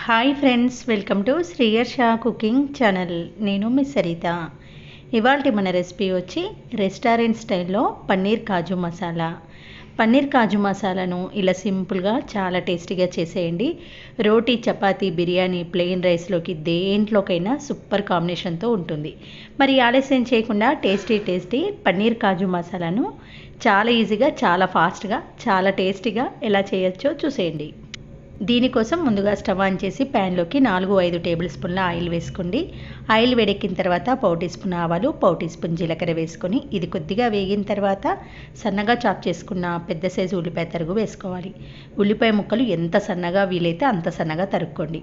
Hi friends, welcome to Sriyarsha cooking channel. నేను miss Saritha. ఇవాళ మన రెసిపీ వచ్చి రెస్టారెంట్ స్టైల్లో పన్నీర్ కాజు మసాలా. పన్నీర్ కాజు మసాలాను ఇలా సింపుల్గా చాలా టేస్టీగా చేసేయండి. రోటీ, చపాతీ, బిర్యానీ, ప్లెయిన్ రైస్లోకి దేంట్లోకైనా సూపర్ కాంబినేషన్తో ఉంటుంది. మరి ఆలస్యం చేయకుండా టేస్టీ పన్నీర్ కాజు మసాలాను చాలా ఈజీగా, చాలా ఫాస్ట్గా, చాలా టేస్టీగా ఎలా చేయొచ్చో చూసేయండి. దీనికోసం ముందుగా స్టవ్ ఆన్ చేసి ప్యాన్లోకి 4-5 టేబుల్ స్పూన్ల ఆయిల్ వేసుకోండి. ఆయిల్ వేడెక్కిన తర్వాత 1 టీ స్పూన్ ఆవాలు, 1 టీ స్పూన్ జీలకర్ర వేసుకొని ఇది కొద్దిగా వేగిన తర్వాత సన్నగా చాప్ చేసుకున్న పెద్ద సైజు ఉల్లిపాయ తరుగు వేసుకోవాలి. ఉల్లిపాయ ముక్కలు ఎంత సన్నగా వీలైతే అంత సన్నగా తరుక్కోండి.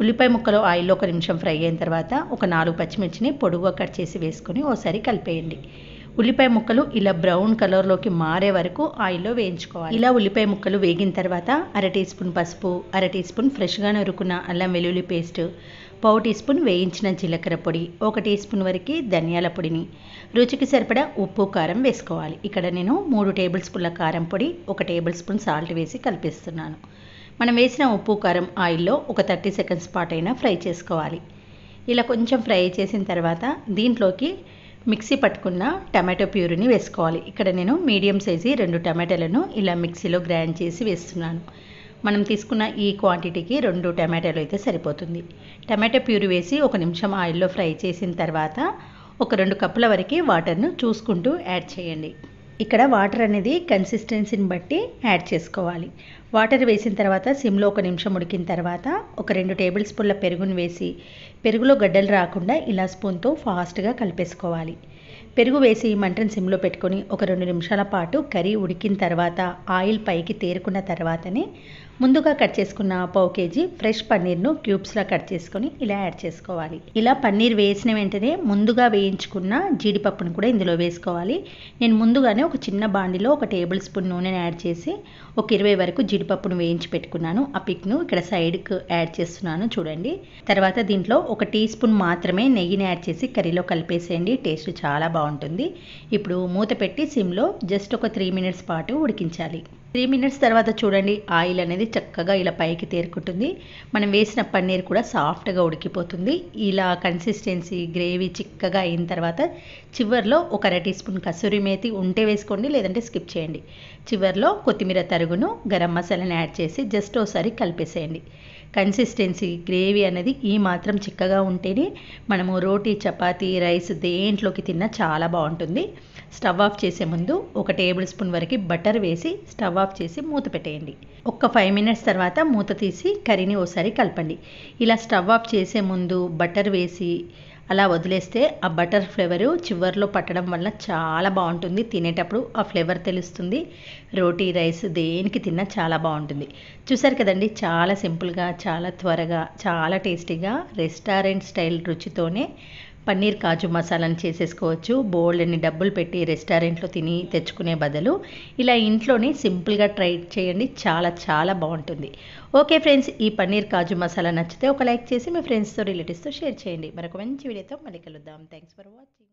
ఉల్లిపాయ ముక్కలు ఆయిల్లో 1 నిమిషం ఫ్రై అయిన తర్వాత ఒక 4 పచ్చిమిర్చిని పొడుగుగా కట్ చేసి వేసుకొని ఓసారి కలిపేయండి. ఉల్లిపాయ ముక్కలు ఇలా బ్రౌన్ కలర్లోకి మారే వరకు ఆయిల్లో వేయించుకోవాలి. ఇలా ఉల్లిపాయ ముక్కలు వేగిన తర్వాత 1/2 టీ స్పూన్ పసుపు, 1/2 టీ స్పూన్ ఫ్రెష్గా నరుకున్న అల్లం వెల్లుల్లి పేస్ట్, 1/4 టీ స్పూన్ వేయించిన జీలకర్ర పొడి, 1 టీ స్పూన్ వరకు ధనియాల పొడిని, రుచికి సరిపడా ఉప్పు, కారం వేసుకోవాలి. ఇక్కడ నేను 3 టేబుల్ స్పూన్ల కారం పొడి, 1 టేబుల్ స్పూన్ సాల్ట్ వేసి కలిపిస్తున్నాను. మనం వేసిన ఉప్పు, కారం ఆయిల్లో ఒక 30 సెకండ్స్ పాటు అయినా ఫ్రై చేసుకోవాలి. ఇలా కొంచెం ఫ్రై చేసిన తర్వాత దీంట్లోకి మిక్సీ పట్టుకున్న టమాటో ప్యూరీని వేసుకోవాలి. ఇక్కడ నేను మీడియం సైజు 2 టమాటాలను ఇలా మిక్సీలో గ్రైండ్ చేసి వేస్తున్నాను. మనం తీసుకున్న ఈ క్వాంటిటీకి 2 టమాటాలు అయితే సరిపోతుంది. టమాటో ప్యూరీ వేసి 1 నిమిషం ఆయిల్లో ఫ్రై చేసిన తర్వాత ఒక 2 కప్పుల వరకు వాటర్ను చూసుకుంటూ యాడ్ చేయండి. ఇక్కడ వాటర్ అనేది కన్సిస్టెన్సీని బట్టి యాడ్ చేసుకోవాలి. వాటర్ వేసిన తర్వాత సిమ్లో 1 నిమిషం ఉడికిన తర్వాత ఒక 2 టేబుల్ స్పూన్ల పెరుగును వేసి పెరుగులో గడ్డలు రాకుండా ఇలా స్పూన్తో ఫాస్ట్గా కలిపేసుకోవాలి. పెరుగు వేసి మంటను సిమ్లో పెట్టుకొని ఒక 2 నిమిషాల పాటు కర్రీ ఉడికిన తర్వాత ఆయిల్ పైకి తేరుకున్న తర్వాతనే ముందుగా కట్ చేసుకున్న 1/4 కేజీ ఫ్రెష్ పన్నీర్ను క్యూబ్స్లా కట్ చేసుకొని ఇలా యాడ్ చేసుకోవాలి. ఇలా పన్నీర్ వేసిన వెంటనే ముందుగా వేయించుకున్న జీడిపప్పును కూడా ఇందులో వేసుకోవాలి. నేను ముందుగానే ఒక చిన్న బాండిలో 1 టేబుల్ స్పూన్ నూనెను యాడ్ చేసి ఒక 20 వరకు జీడిపప్పును వేయించి పెట్టుకున్నాను. ఆ పిక్ను ఇక్కడ సైడ్కి యాడ్ చేస్తున్నాను చూడండి. తర్వాత దీంట్లో 1 టీ స్పూన్ మాత్రమే నెయ్యిని యాడ్ చేసి కర్రీలో కలిపేసేయండి. టేస్ట్ చాలా బాగుంటుంది. ఇప్పుడు మూత పెట్టి సిమ్లో జస్ట్ ఒక 3 మినిట్స్ పాటు ఉడికించాలి. 3 మినిట్స్ తర్వాత చూడండి, ఆయిల్ అనేది చక్కగా ఇలా పైకి తేరుకుంటుంది. మనం వేసిన పన్నీర్ కూడా సాఫ్ట్గా ఉడికిపోతుంది. ఇలా కన్సిస్టెన్సీ గ్రేవీ చిక్కగా అయిన తర్వాత చివర్లో ఒక 1/2 టీ స్పూన్ కసూరి మేతి ఉంటే వేసుకోండి, లేదంటే స్కిప్ చేయండి. చివర్లో కొత్తిమీర తరుగును, గరం మసాలాను యాడ్ చేసి జస్ట్ ఒకసారి కలిపేసేయండి. కన్సిస్టెన్సీ గ్రేవీ అనేది ఈ మాత్రం చిక్కగా ఉంటేనే మనము రోటీ, చపాతీ, రైస్ దేంట్లోకి తిన్నా చాలా బాగుంటుంది. స్టవ్ ఆఫ్ చేసే ముందు 1 టేబుల్ స్పూన్ వరకు బటర్ వేసి స్టవ్ ఆఫ్ చేసి మూత పెట్టేయండి. ఒక 5 మినిట్స్ తర్వాత మూత తీసి కర్రీని ఒకసారి కలపండి. ఇలా స్టవ్ ఆఫ్ చేసే ముందు బటర్ వేసి అలా వదిలేస్తే ఆ బటర్ ఫ్లేవరు చివర్లో పట్టడం వల్ల చాలా బాగుంటుంది. తినేటప్పుడు ఆ ఫ్లేవర్ తెలుస్తుంది. రోటీ, రైస్ దేనికి తిన్నా చాలా బాగుంటుంది. చూసారు కదండి, చాలా సింపుల్గా, చాలా త్వరగా, చాలా టేస్టీగా రెస్టారెంట్ స్టైల్ రుచితోనే పన్నీర్ కాజు మసాలాను చేసేసుకోవచ్చు. బోల్డ్ని డబ్బులు పెట్టి రెస్టారెంట్లో తిని తెచ్చుకునే బదులు ఇలా ఇంట్లోనే సింపుల్గా ట్రై చేయండి. చాలా చాలా బాగుంటుంది. ఓకే ఫ్రెండ్స్, ఈ పన్నీర్ కాజు మసాలా నచ్చితే ఒక లైక్ చేసి మీ ఫ్రెండ్స్తో, రిలేటివ్స్తో షేర్ చేయండి. మరొక మంచి వీడియోతో మళ్ళీ కలుద్దాం. Thanks for watching.